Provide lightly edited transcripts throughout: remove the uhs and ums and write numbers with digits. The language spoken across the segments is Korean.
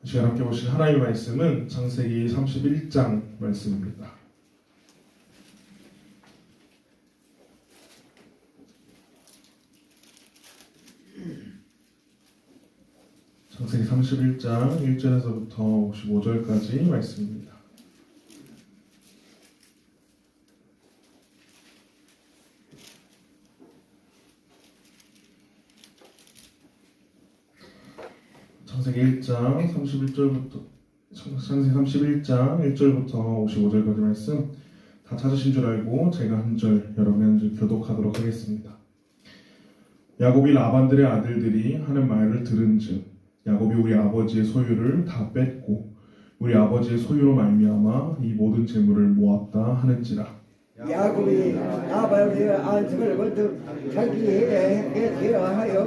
시간 함께 보실 하나님의 말씀은 창세기 31장 말씀입니다. 창세기 31장 1절에서부터 55절까지 말씀입니다. 창세기 31장 1절부터 55절까지 말씀 다 찾으신 줄 알고 제가 한 절, 여러분이 한 절 교독하도록 하겠습니다. 야곱이 라반들의 아들들이 하는 말을 들은즉 야곱이 우리 아버지의 소유를 다 뺐고 우리 아버지의 소유로 말미암아 이 모든 재물을 모았다 하는지라. 야곱이 라반의 안식을 거듭 자기에게 대하여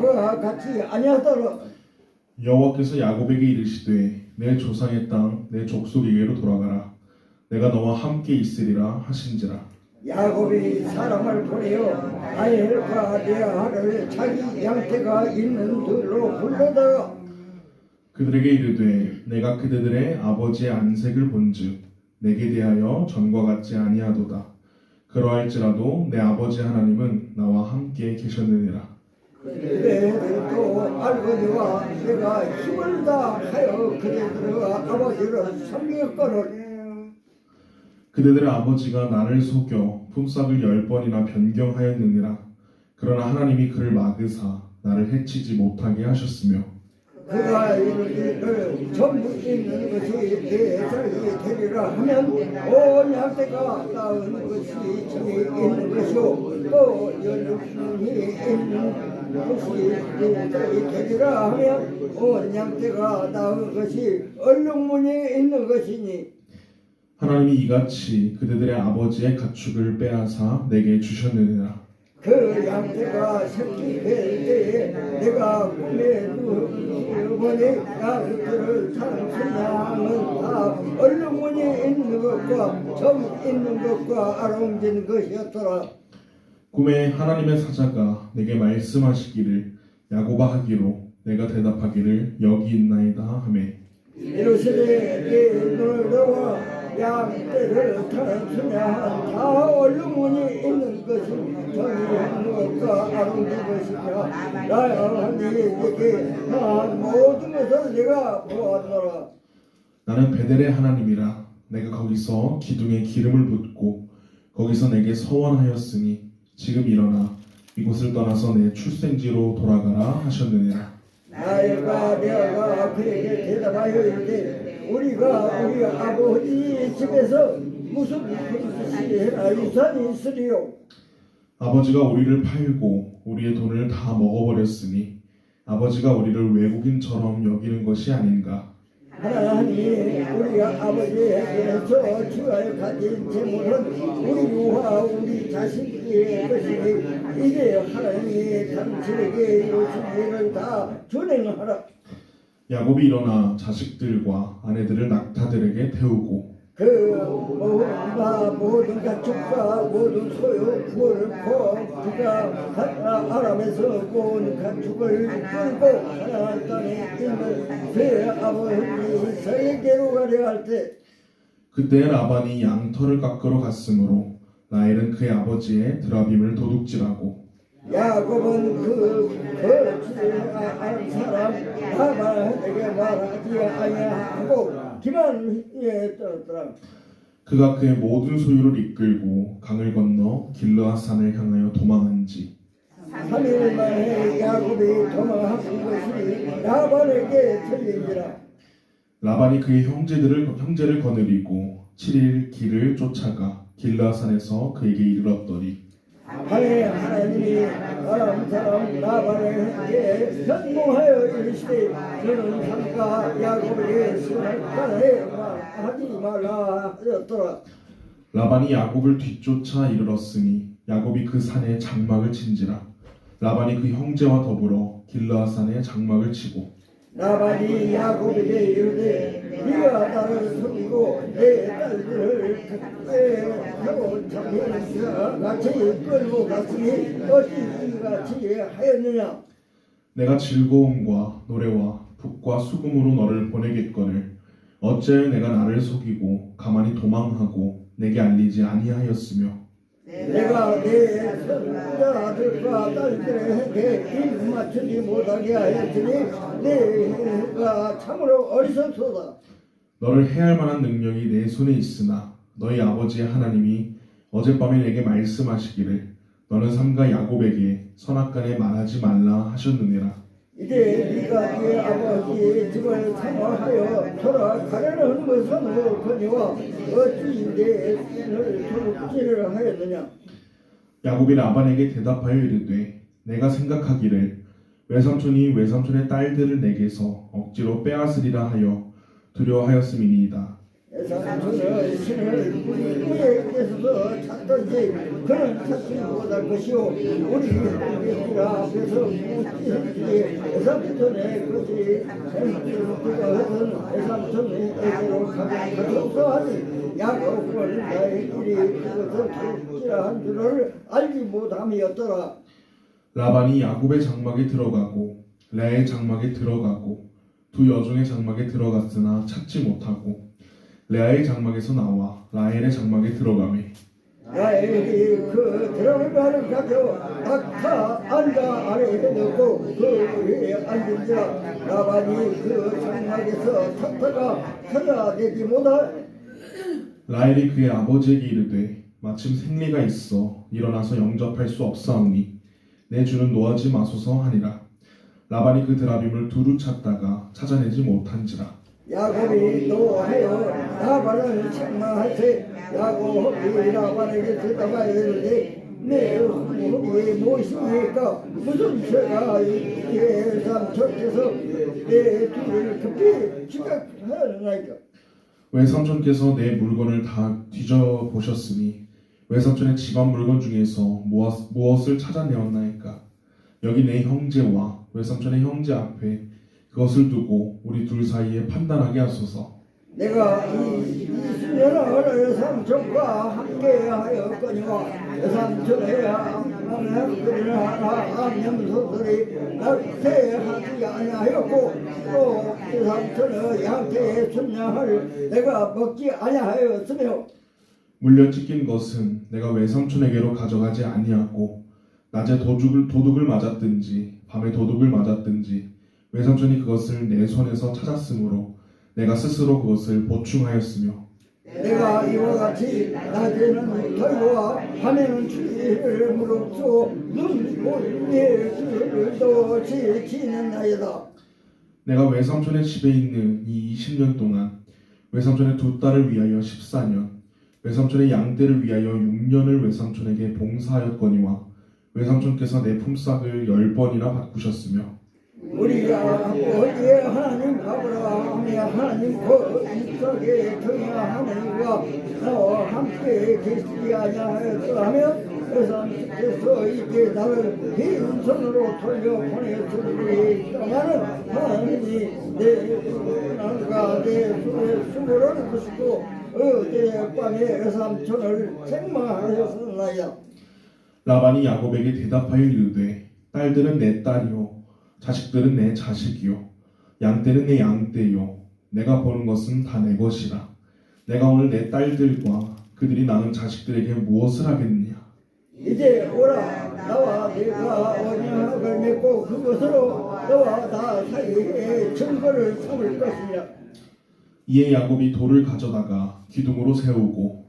그와 같이 아니하도록 여호와께서 야곱에게 이르시되 내 조상의 땅 내 족속에게로 돌아가라. 내가 너와 함께 있으리라 하신지라. 야곱이 사람을 보내어 라헬과 레아를 자기 양떼가 있는 들로 불러다가 그들에게 이르되 내가 그대들의 아버지의 안색을 본즉 내게 대하여 전과 같지 아니하도다. 그러할지라도 내 아버지 하나님은 나와 함께 계셨느니라. 그대들도 알거니와 내가 힘을 다하여 그대들의 아버지를 섬겼거늘 그대들의 아버지가 나를 속여 품삯을 10번이나 변경하였느니라. 그러나 하나님이 그를 막으사 나를 해치지 못하게 하셨으며 그가 이르기를 전부 있는 것이 내 자리 되리라 하면 온 양떼가 낳은 것이 저기 있는 것이요 또 연육분이 있는 것이 내 자리 되리라 하면 온 양떼가 낳은 것이 얼룩무늬 있는 것이니 하나님이 이같이 그대들의 아버지의 가축을 빼앗아 내게 주셨느니라. 그 양떼가 새끼 될 때에 내가 꿈에 누워보니 양떼를 타는 양은 다 얼룩무늬 있는 것과 점 있는 것과 아롱진 것이었더라. 꿈에 하나님의 사자가 내게 말씀하시기를 야곱아 하기로 내가 대답하기를 여기 있나이다 하매 이르시되 네 눈을 너와 양떼를 타는 수냐한 다 얼룩무늬 있는 것이 정의한 것과 아름다운 것이며 나야 네게 난 모든 것을 내가 보았노라. 나는 베델의 하나님이라. 내가 거기서 기둥에 기름을 붓고 거기서 내게 서원하였으니 지금 일어나 이곳을 떠나서 내 출생지로 돌아가라 하셨느니라. 나가 내가 그에게 대답하여 이르되 우리가 우리 아버지 집에서 무슨 것이라 유산이 있으리요. 아버지가 우리를 팔고 우리의 돈을 다 먹어버렸으니 아버지가 우리를 외국인처럼 여기는 것이 아닌가. 하나님이 우리 아버지에게서 주하여 가진 재물은 우리와 우리 자식의 것이니 이제 하나님이 당신에게 이루신 일을 다 준행하라. 야곱이 일어나 자식들과 아내들을 낙타들에게 태우고 그 모든 가축과 모든 소유 구원고 그가 아람에서 모든 가축을 끌고 가나안 땅에 있는 그 아버지 이삭에게로 가려 할 때 그때 라반이 양털을 깎으러 갔으므로 라헬은 그의 아버지의 드라빔을 도둑질하고 야곱은 그 아는 사람 라반에게 말하지 아니하고 기만에 떨었더라. 그가 그의 모든 소유를 이끌고 강을 건너 길르앗산을 향하여 도망한지 3일 만에 야곱이 도망한 것이 라반에게 들린지라. 라반이 그의 형제를 거느리고 7일 길을 쫓아가 길르앗산에서 그에게 이르렀더니 밤에 하나님이 아람 사람 라반에게 현몽하여 이르시되 너는 삼가 야곱에게 승할까에 하지 말라 하였더라. 라반이 야곱을 뒤쫓아 이르렀으니 야곱이 그 산에 장막을 친지라. 라반이 그 형제와 더불어 길르앗산에 장막을 치고 라반이 야곱에게 이르되 네가 나를 속이고 내 딸들을 하고 잡혀서 같이 끌고 갔으니 어찌 이같이 하였느냐. 내가 즐거움과 노래와 북과 수금으로 너를 보내겠거늘 어찌하여 내가 나를 속이고 가만히 도망하고 내게 알리지 아니하였으며 내가 내 손자들과 딸들에게 일 맞추지 못하게 하였으니 내가 참으로 어리석소다. 너를 해할 만한 능력이 내 손에 있으나 너희 아버지의 하나님이 어젯밤에 내게 말씀하시기를 너는 삼가 야곱에게 선악간에 말하지 말라 하셨느니라. 이제 네가 네 아버지의 집을 사모하여 돌아가려는 것은 거니와 어찌 내 손을 도둑질을 하였느냐. 야곱이 라반에게 대답하여 이르되 내가 생각하기를 외삼촌이 외삼촌의 딸들을 내게서 억지로 빼앗으리라 하여 두려워하였음이니이다. 삼촌은 신을 우리에게서 찾든지 그는 찾지 못할 것이요 우리 형제들 앞에서 묻지든지 삼촌의 것이 그가 하던 삼촌에게로 가져서 하니 야곱은 나의 일이 그것을 도둑질한 줄을 알지 못함이었더라. 라반이 야곱의 장막에 들어가고 레아의 장막에 들어가고 두 여종의 장막에 들어갔으나 찾지 못하고 레아의 장막에서 나와 라헬의 장막에 들어가매 라헬이 그 들어가는 가져 낙타 안가 아래에 넣고 그 위에 앉은지라 라반이 그 장막에서 탁타가 찾아내지 못하여 라헬이 그의 아버지에게 이르되 마침 생리가 있어 일어나서 영접할 수 없사오니 내 주는 노하지 마소서 하니라. 라반이 그 드라빔을 두루 찾다가 찾아내지 못한지라. 야곱이 노하여 라반을 책망하되 야곱이 라반에게 대답하여 이르되 내 후손이 무엇입니까? 무슨 죄가 이 삼촌께서 내 둘을 급히 지각하였나이까? 외삼촌께서 내 물건을 다 뒤져보셨으니 외삼촌의 집안 물건 중에서 무엇을 찾아내었나이까? 여기 내 형제와 외삼촌의 형제 앞에 그것을 두고 우리 둘 사이에 판단하게 하소서. 내가 이 20년을 삼촌과 함께하였거니와 삼촌의 암염소들이 낙태하지 아니하였고 또 삼촌의 양태의 순양을 내가 먹지 아니하였으며 물려 찢긴 것은 내가 외삼촌에게로 가져가지 아니하고 낮에 도둑을 맞았든지 밤에 도둑을 맞았든지 외삼촌이 그것을 내 손에서 찾았으므로 내가 스스로 그것을 보충하였으며 내가 이와 같이 낮에는 터이와 밤에는 추위를 무릅쓰고 눈물의 줄도 지키는 나이다. 내가 외삼촌의 집에 있는 이 20년 동안 외삼촌의 두 딸을 위하여 14년 외삼촌의 양떼를 위하여 6년을 외삼촌에게 봉사하였거니와 외삼촌께서 내 품삯을 10번이나 바꾸셨으며 우리 아버지의 하나님 아브라함의 하나님 그 이삭의 정야 하나님과 나와 함께 계시지 아니하였더라면 외삼촌께서 이제 나를 빈손으로 돌려보냈으리라마는 하나님이 내 남과 내 손에 수고를 부시고 어젯밤에 외삼촌을 책망하였으나이다. 라반이 야곱에게 대답하여 이르되 딸들은 내 딸이요 자식들은 내 자식이요 양떼는 내 양떼요 내가 보는 것은 다 내 것이라. 내가 오늘 내 딸들과 그들이 낳은 자식들에게 무엇을 하겠느냐. 이제 오라 나와 네가 언약을 맺고 그것으로 너와 나 사이에 증거를 삼을 것이냐. 이에 야곱이 돌을 가져다가 기둥으로 세우고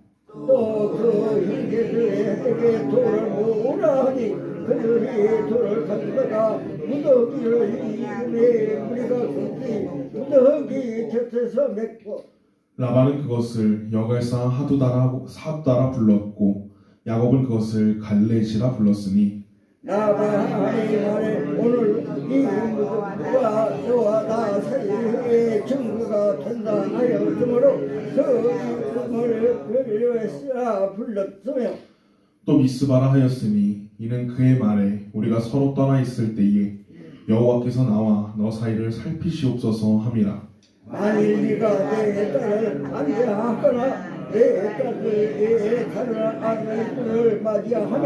또 그 형제들에게 돌을 모으라 하니 그들이 돌을 가져다가 무더기를 이음에 우리가 무더기 곁에서 맺고 라반은 그것을 여갈사 하두다라 불렀고 야곱은 그것을 갈레시라 불렀으니 라반이 말해 오늘 이 무더기와 너와 나 사이에 증거가 된다 하였으므로 그 이름을 외시라 불렀으며 또 미스바라 하였으니 이는 그의 말에 우리가 서로 떠나 있을 때에 여호와께서 나와 너 사이를 살피시옵소서 함이라. 만일 네가 내 딸을 안대하거나 내 딸의 다른 아들을 맞이하면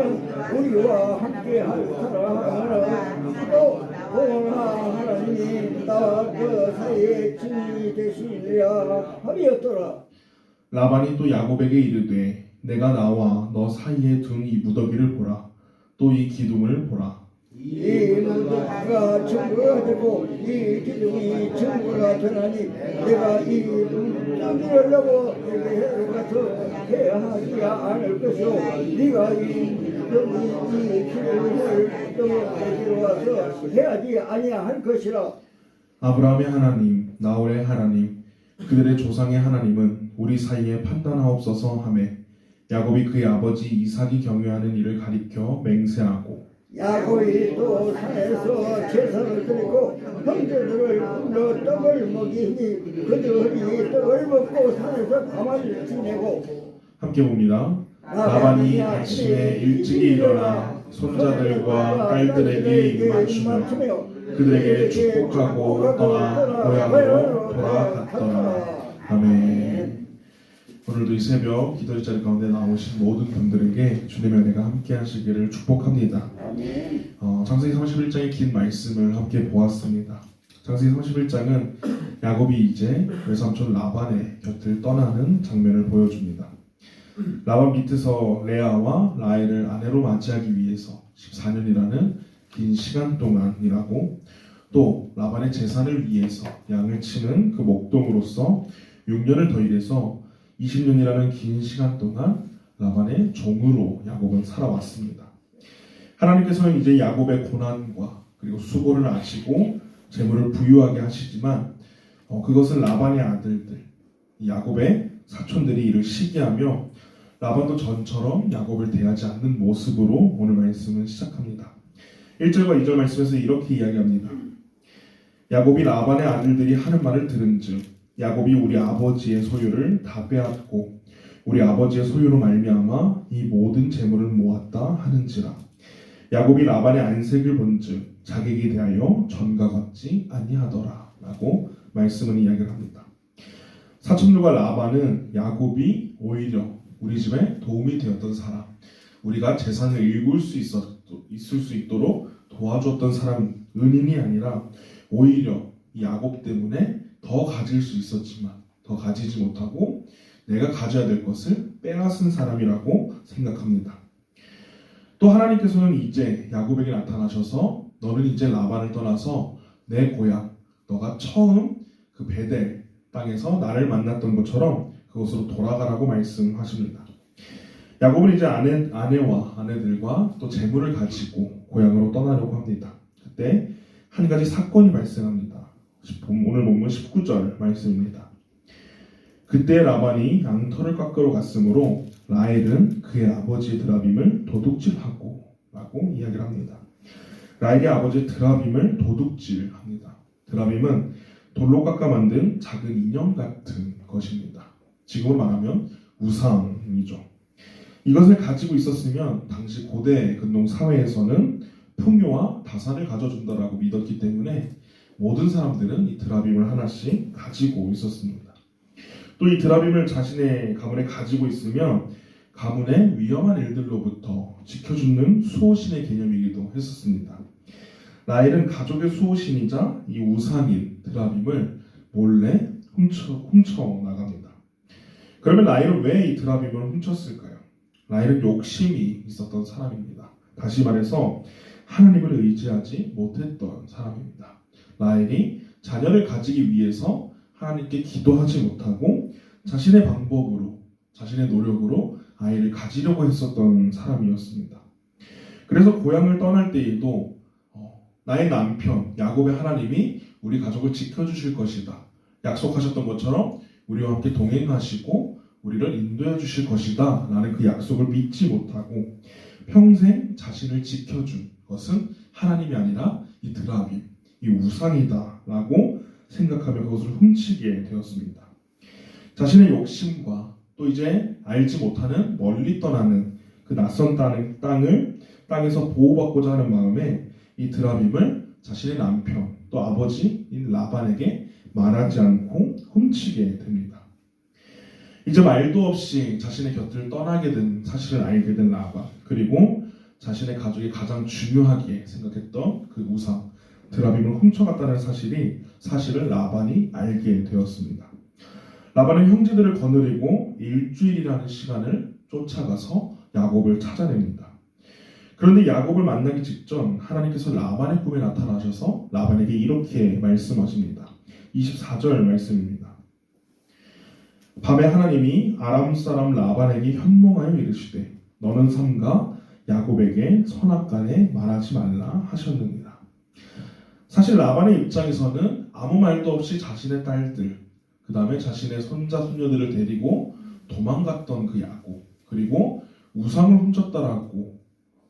우리와 함께할 사람은 또 보라 하나님이 하나님 나와 그 사이에 증인이 되시리라 하리였더라. 라반이 또 야곱에게 이르되 내가 나와 너 사이에 둔 이 무더기를 보라. 또 이 기둥을 보라. 이 무더기가 증거가 되고 이 기둥이 증거가 되나니 내가 이 무더기를 내고 내게 해로 가서 해하지 않을 것이요 네가 이 기둥을 내게로 와서 해하지 아니할 것이라. 아브라함의 하나님, 나홀의 하나님, 그들의 조상의 하나님은 우리 사이에 판단하옵소서 하매 야곱이 그의 아버지 이삭이 경유하는 일을 가리켜 맹세하고 야곱이 또 산에서 제사를 드리고 형제들을 불러 떡을 먹이니 그들이 떡을 먹고 산에서 밤을 지내고. 함께 봅니다. 라반이 아침에 일찍이 일어나 손자들과 딸들에게 입 맞추며 그들에게 축복하고 떠나 고향으로 돌아갔더라. 아멘. 오늘도 이 새벽 기도의 자리 가운데 나오신 모든 분들에게 주님의 은혜가 함께 하시기를 축복합니다. 창세기 31장의 긴 말씀을 함께 보았습니다. 창세기 31장은 야곱이 이제 외삼촌 라반의 곁을 떠나는 장면을 보여줍니다. 라반 밑에서 레아와 라헬을 아내로 맞이하기 위해서 14년이라는 긴 시간 동안 일하고 또 라반의 재산을 위해서 양을 치는 그 목동으로서 6년을 더 일해서 20년이라는 긴 시간 동안 라반의 종으로 야곱은 살아왔습니다. 하나님께서는 이제 야곱의 고난과 그리고 수고를 아시고 재물을 부유하게 하시지만 그것은 라반의 아들들, 야곱의 사촌들이 이를 시기하며 라반도 전처럼 야곱을 대하지 않는 모습으로 오늘 말씀을 시작합니다. 1절과 2절 말씀에서 이렇게 이야기합니다. 야곱이 라반의 아들들이 하는 말을 들은즉 야곱이 우리 아버지의 소유를 다 빼앗고 우리 아버지의 소유로 말미암아 이 모든 재물을 모았다 하는지라. 야곱이 라반의 안색을 본즉 자객에 대하여 전가 같지 아니하더라 라고 말씀은 이야기를 합니다. 사촌들과 라반은 야곱이 오히려 우리 집에 도움이 되었던 사람, 우리가 재산을 일굴 수 있을 수 있도록 도와줬던 사람, 은인이 아니라 오히려 이 야곱 때문에 더 가질 수 있었지만 더 가지지 못하고 내가 가져야 될 것을 빼앗은 사람이라고 생각합니다. 또 하나님께서는 이제 야곱에게 나타나셔서 너는 이제 라반을 떠나서 내 고향, 너가 처음 그 베델 땅에서 나를 만났던 것처럼 그곳으로 돌아가라고 말씀하십니다. 야곱은 이제 아내와 아내들과 또 재물을 가지고 고향으로 떠나려고 합니다. 그때 한 가지 사건이 발생합니다. 오늘 본문 19절 말씀입니다. 그때 라반이 양털을 깎으러 갔으므로 라헬은 그의 아버지의 드라빔을 도둑질하고 라고 이야기를 합니다. 라헬의 아버지의 드라빔을 도둑질합니다. 드라빔은 돌로 깎아 만든 작은 인형 같은 것입니다. 지금으로 말하면 우상이죠. 이것을 가지고 있었으면 당시 고대 근동 사회에서는 풍요와 다산을 가져준다라고 믿었기 때문에 모든 사람들은 이 드라빔을 하나씩 가지고 있었습니다. 또 이 드라빔을 자신의 가문에 가지고 있으면 가문의 위험한 일들로부터 지켜주는 수호신의 개념이기도 했었습니다. 라헬은 가족의 수호신이자 이 우상인 드라빔을 몰래 훔쳐 나갑니다. 그러면 라헬은 왜 이 드라빔을 훔쳤을까요? 라헬은 욕심이 있었던 사람입니다. 다시 말해서 하나님을 의지하지 못했던 사람입니다. 라헬이 자녀를 가지기 위해서 하나님께 기도하지 못하고 자신의 방법으로, 자신의 노력으로 아이를 가지려고 했었던 사람이었습니다. 그래서 고향을 떠날 때에도 나의 남편 야곱의 하나님이 우리 가족을 지켜주실 것이다, 약속하셨던 것처럼 우리와 함께 동행하시고 우리를 인도해 주실 것이다 라는 그 약속을 믿지 못하고 평생 자신을 지켜준 것은 하나님이 아니라 이 드라빔, 이 우상이다 라고 생각하며 그것을 훔치게 되었습니다. 자신의 욕심과 또 이제 알지 못하는 멀리 떠나는 그 낯선 땅에서 보호받고자 하는 마음에 이 드라빔을 자신의 남편 또 아버지인 라반에게 말하지 않고 훔치게 됩니다. 이제 말도 없이 자신의 곁을 떠나게 된 사실을 알게 된 라반, 그리고 자신의 가족이 가장 중요하게 생각했던 그 우상 드라빔을 훔쳐갔다는 사실을 라반이 알게 되었습니다. 라반은 형제들을 거느리고 일주일이라는 시간을 쫓아가서 야곱을 찾아냅니다. 그런데 야곱을 만나기 직전 하나님께서 라반의 꿈에 나타나셔서 라반에게 이렇게 말씀하십니다. 24절 말씀입니다. 밤에 하나님이 아람 사람 라반에게 현몽하여 이르시되 너는 삼가 야곱에게 선악간에 말하지 말라 하셨느니라. 사실 라반의 입장에서는 아무 말도 없이 자신의 딸들, 그 다음에 자신의 손자 손녀들을 데리고 도망갔던 그 야곱, 그리고 우상을 훔쳤다라고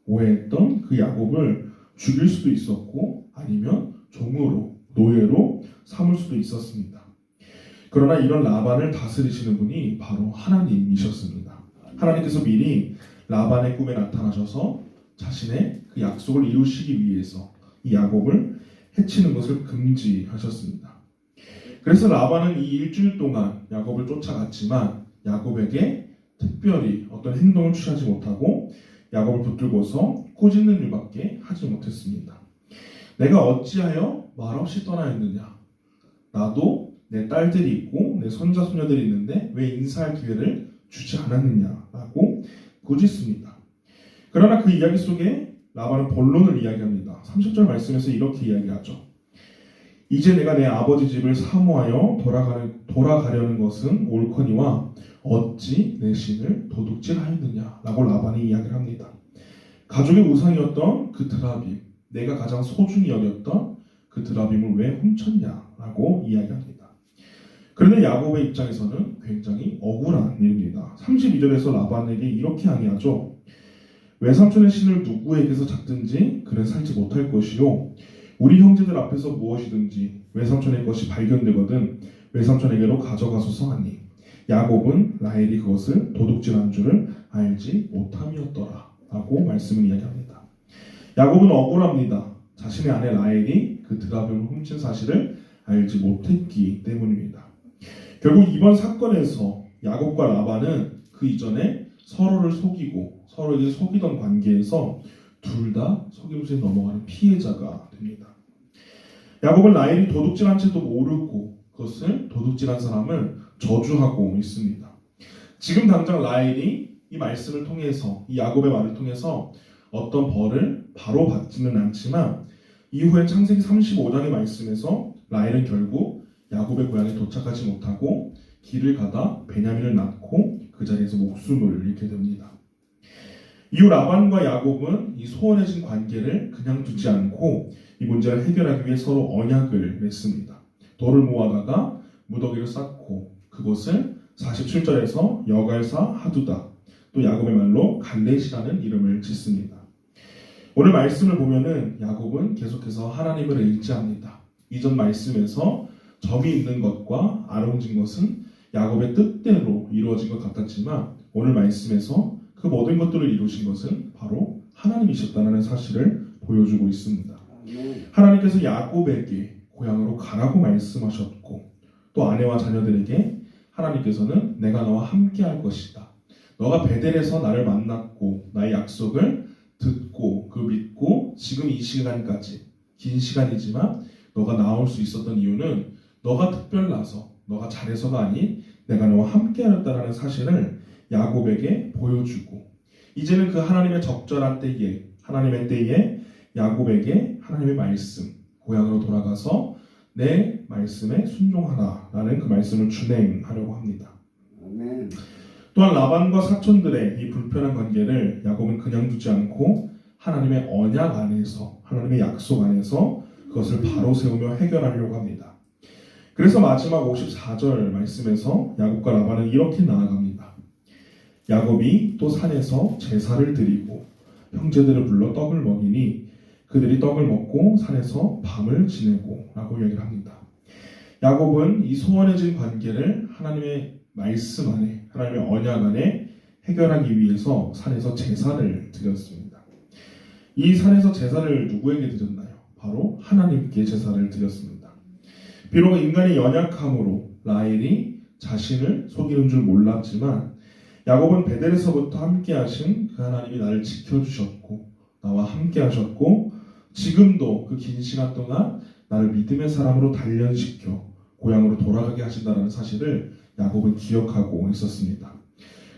오해했던 그 야곱을 죽일 수도 있었고 아니면 종으로, 노예로 삼을 수도 있었습니다. 그러나 이런 라반을 다스리시는 분이 바로 하나님이셨습니다. 하나님께서 미리 라반의 꿈에 나타나셔서 자신의 그 약속을 이루시기 위해서 이 야곱을 해치는 것을 금지하셨습니다. 그래서 라반은 이 일주일 동안 야곱을 쫓아갔지만 야곱에게 특별히 어떤 행동을 취하지 못하고 야곱을 붙들고서 꾸짖는 일밖에 하지 못했습니다. 내가 어찌하여 말없이 떠나였느냐? 나도 내 딸들이 있고 내 손자 손녀들이 있는데 왜 인사할 기회를 주지 않았느냐라고 꾸짖습니다. 그러나 그 이야기 속에 라반은 본론을 이야기합니다. 30절 말씀에서 이렇게 이야기하죠. 이제 내가 내 아버지 집을 사모하여 돌아가려는 것은 옳거니와 어찌 내 신을 도둑질하였느냐라고 라반이 이야기를 합니다. 가족의 우상이었던 그 드라빔, 내가 가장 소중히 여겼던 그 드라빔을 왜 훔쳤냐라고 이야기합니다. 그런데 야곱의 입장에서는 굉장히 억울한 일입니다. 32절에서 라반에게 이렇게 항의하죠. 외삼촌의 신을 누구에게서 잡든지 그는 살지 못할 것이요 우리 형제들 앞에서 무엇이든지 외삼촌의 것이 발견되거든 외삼촌에게로 가져가소서 하니 야곱은 라헬이 그것을 도둑질한 줄을 알지 못함이었더라 라고 말씀을 이야기합니다. 야곱은 억울합니다. 자신의 아내 라헬이 그 드라빔을 훔친 사실을 알지 못했기 때문입니다. 결국 이번 사건에서 야곱과 라반은 그 이전에 서로를 속이고 서로에게 속이던 관계에서 둘 다 속임수에 넘어가는 피해자가 됩니다. 야곱은 라헬이 도둑질한 채도 모르고 그것을 도둑질한 사람을 저주하고 있습니다. 지금 당장 라헬이 이 말씀을 통해서 이 야곱의 말을 통해서 어떤 벌을 바로 받지는 않지만 이후에 창세기 35장의 말씀에서 라헬은 결국 야곱의 고향에 도착하지 못하고 길을 가다 베냐민을 낳고 그 자리에서 목숨을 잃게 됩니다. 이후 라반과 야곱은 이 소원해진 관계를 그냥 두지 않고 이 문제를 해결하기 위해 서로 언약을 맺습니다. 돌을 모아다가 무더기를 쌓고 그곳을 47절에서 여갈사 하두다, 또 야곱의 말로 갈렛이라는 이름을 짓습니다. 오늘 말씀을 보면은 야곱은 계속해서 하나님을 의지합니다. 이전 말씀에서 점이 있는 것과 아롱진 것은 야곱의 뜻대로 이루어진 것 같았지만 오늘 말씀에서 그 모든 것들을 이루신 것은 바로 하나님이셨다는 사실을 보여주고 있습니다. 하나님께서 야곱에게 고향으로 가라고 말씀하셨고 또 아내와 자녀들에게 하나님께서는 내가 너와 함께 할 것이다. 너가 베델에서 나를 만났고 나의 약속을 듣고 그 믿고 지금 이 시간까지 긴 시간이지만 너가 나올 수 있었던 이유는 너가 특별나서 너가 잘해서가 아닌 내가 너와 함께 하였다는 사실을 야곱에게 보여주고 이제는 그 하나님의 적절한 때에 하나님의 때에 야곱에게 하나님의 말씀 고향으로 돌아가서 내 말씀에 순종하라라는 그 말씀을 준행하려고 합니다. 아멘. 또한 라반과 사촌들의 이 불편한 관계를 야곱은 그냥 두지 않고 하나님의 언약 안에서 하나님의 약속 안에서 그것을 바로 세우며 해결하려고 합니다. 그래서 마지막 54절 말씀에서 야곱과 라반은 이렇게 나아갑니다. 야곱이 또 산에서 제사를 드리고 형제들을 불러 떡을 먹이니 그들이 떡을 먹고 산에서 밤을 지내고 라고 얘기를 합니다. 야곱은 이 소원해진 관계를 하나님의 말씀 안에 하나님의 언약 안에 해결하기 위해서 산에서 제사를 드렸습니다. 이 산에서 제사를 누구에게 드렸나요? 바로 하나님께 제사를 드렸습니다. 비록 인간의 연약함으로 라헬이 자신을 속이는 줄 몰랐지만 야곱은 베델에서부터 함께 하신 그 하나님이 나를 지켜주셨고 나와 함께 하셨고 지금도 그 긴 시간 동안 나를 믿음의 사람으로 단련시켜 고향으로 돌아가게 하신다는 사실을 야곱은 기억하고 있었습니다.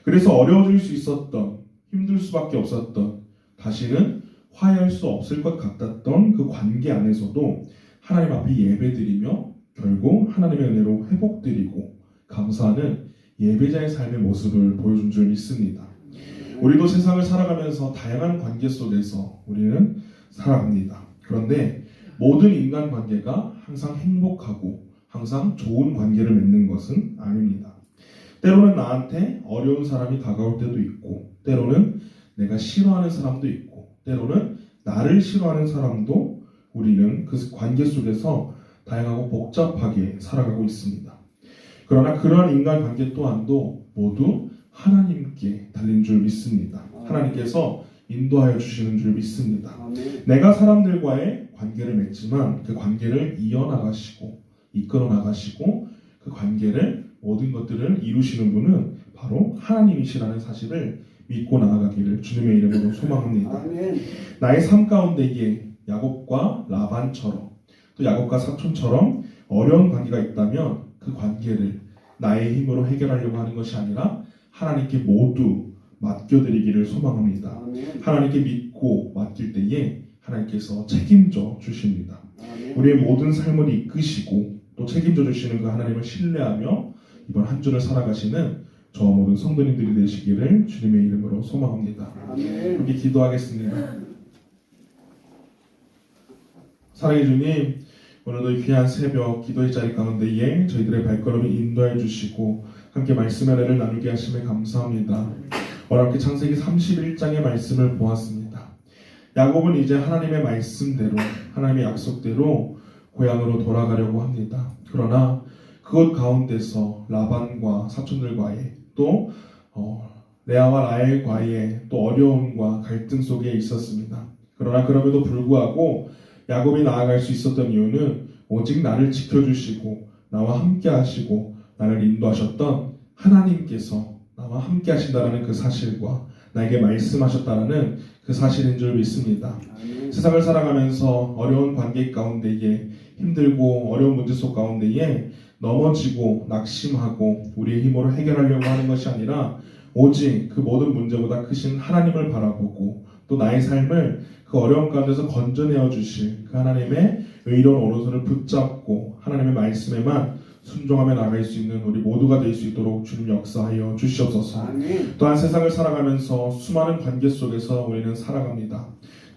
그래서 어려워질 수 있었던, 힘들 수밖에 없었던, 다시는 화해할 수 없을 것 같았던 그 관계 안에서도 하나님 앞에 예배드리며 결국 하나님의 은혜로 회복드리고 감사하는 예배자의 삶의 모습을 보여준 줄 믿습니다. 우리도 세상을 살아가면서 다양한 관계 속에서 우리는 살아갑니다. 그런데 모든 인간 관계가 항상 행복하고 항상 좋은 관계를 맺는 것은 아닙니다. 때로는 나한테 어려운 사람이 다가올 때도 있고, 때로는 내가 싫어하는 사람도 있고, 때로는 나를 싫어하는 사람도 우리는 그 관계 속에서 다양하고 복잡하게 살아가고 있습니다. 그러나 그러한 인간관계 또한도 모두 하나님께 달린 줄 믿습니다. 하나님께서 인도하여 주시는 줄 믿습니다. 내가 사람들과의 관계를 맺지만 그 관계를 이어나가시고 이끌어 나가시고 그 관계를 모든 것들을 이루시는 분은 바로 하나님이시라는 사실을 믿고 나아가기를 주님의 이름으로 소망합니다. 나의 삶 가운데에 야곱과 라반처럼 또 야곱과 사촌처럼 어려운 관계가 있다면 그 관계를 나의 힘으로 해결하려고 하는 것이 아니라 하나님께 모두 맡겨드리기를 소망합니다. 하나님께 믿고 맡길 때에 하나님께서 책임져 주십니다. 우리의 모든 삶을 이끄시고 또 책임져 주시는 그 하나님을 신뢰하며 이번 한 주를 살아가시는 저와 모든 성도님들이 되시기를 주님의 이름으로 소망합니다. 함께 기도하겠습니다. 사랑해 주님, 오늘도 이 귀한 새벽 기도의 자리 가운데에 저희들의 발걸음을 인도해 주시고 함께 말씀의 은혜를 나누게 하심에 감사합니다. 오늘 함께 창세기 31장의 말씀을 보았습니다. 야곱은 이제 하나님의 말씀대로 하나님의 약속대로 고향으로 돌아가려고 합니다. 그러나 그곳 가운데서 라반과 사촌들과의 또 레아와 라헬과의 또 어려움과 갈등 속에 있었습니다. 그러나 그럼에도 불구하고 야곱이 나아갈 수 있었던 이유는 오직 나를 지켜주시고 나와 함께 하시고 나를 인도하셨던 하나님께서 나와 함께 하신다는 그 사실과 나에게 말씀하셨다는 그 사실인 줄 믿습니다. 세상을 살아가면서 어려운 관계 가운데에 힘들고 어려운 문제 속 가운데에 넘어지고 낙심하고 우리의 힘으로 해결하려고 하는 것이 아니라 오직 그 모든 문제보다 크신 하나님을 바라보고 또 나의 삶을 그 어려움 가운데서 건져내어 주실 그 하나님의 의로운 오른손을 붙잡고 하나님의 말씀에만 순종하며 나갈 수 있는 우리 모두가 될 수 있도록 주님 역사하여 주시옵소서. 또한 세상을 살아가면서 수많은 관계 속에서 우리는 살아갑니다.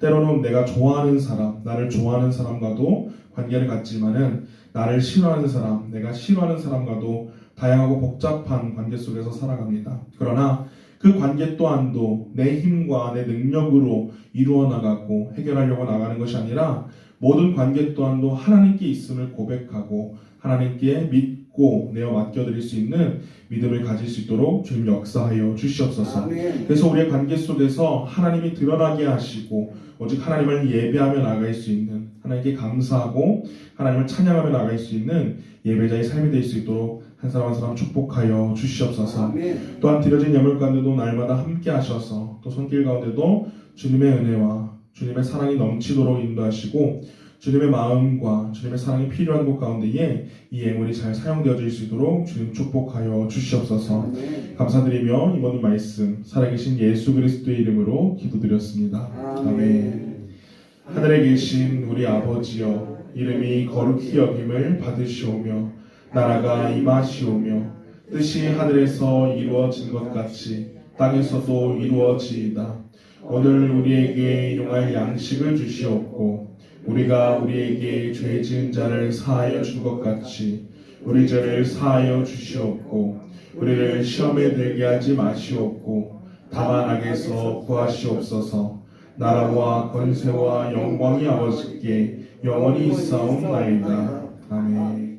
때로는 내가 좋아하는 사람, 나를 좋아하는 사람과도 관계를 갖지만은 나를 싫어하는 사람, 내가 싫어하는 사람과도 다양하고 복잡한 관계 속에서 살아갑니다. 그러나 그 관계 또한도 내 힘과 내 능력으로 이루어 나가고 해결하려고 나가는 것이 아니라 모든 관계 또한도 하나님께 있음을 고백하고 하나님께 믿고 내어 맡겨드릴 수 있는 믿음을 가질 수 있도록 주님 역사하여 주시옵소서. 그래서 우리의 관계 속에서 하나님이 드러나게 하시고 오직 하나님을 예배하며 나아갈 수 있는, 하나님께 감사하고 하나님을 찬양하며 나아갈 수 있는 예배자의 삶이 될 수 있도록 한 사람 한 사람 축복하여 주시옵소서. 또한 드려진 예물 가운데도 날마다 함께 하셔서 또 손길 가운데도 주님의 은혜와 주님의 사랑이 넘치도록 인도하시고 주님의 마음과 주님의 사랑이 필요한 곳 가운데에 이 예물이 잘 사용되어질 수 있도록 주님 축복하여 주시옵소서. 감사드리며 이번 말씀 살아계신 예수 그리스도의 이름으로 기도드렸습니다. 아멘. 하늘에 계신 우리 아버지여, 이름이 거룩히 여김을 받으시오며 나라가 임하시오며 뜻이 하늘에서 이루어진 것 같이 땅에서도 이루어지이다. 오늘 우리에게 일용할 양식을 주시옵고 우리가 우리에게 죄 지은 자를 사하여 준 것 같이 우리 죄를 사하여 주시옵고 우리를 시험에 들게 하지 마시옵고 다만 악에서 구하시옵소서. 나라와 권세와 영광이 아버지께 영원히 있사옵나이다. 아멘.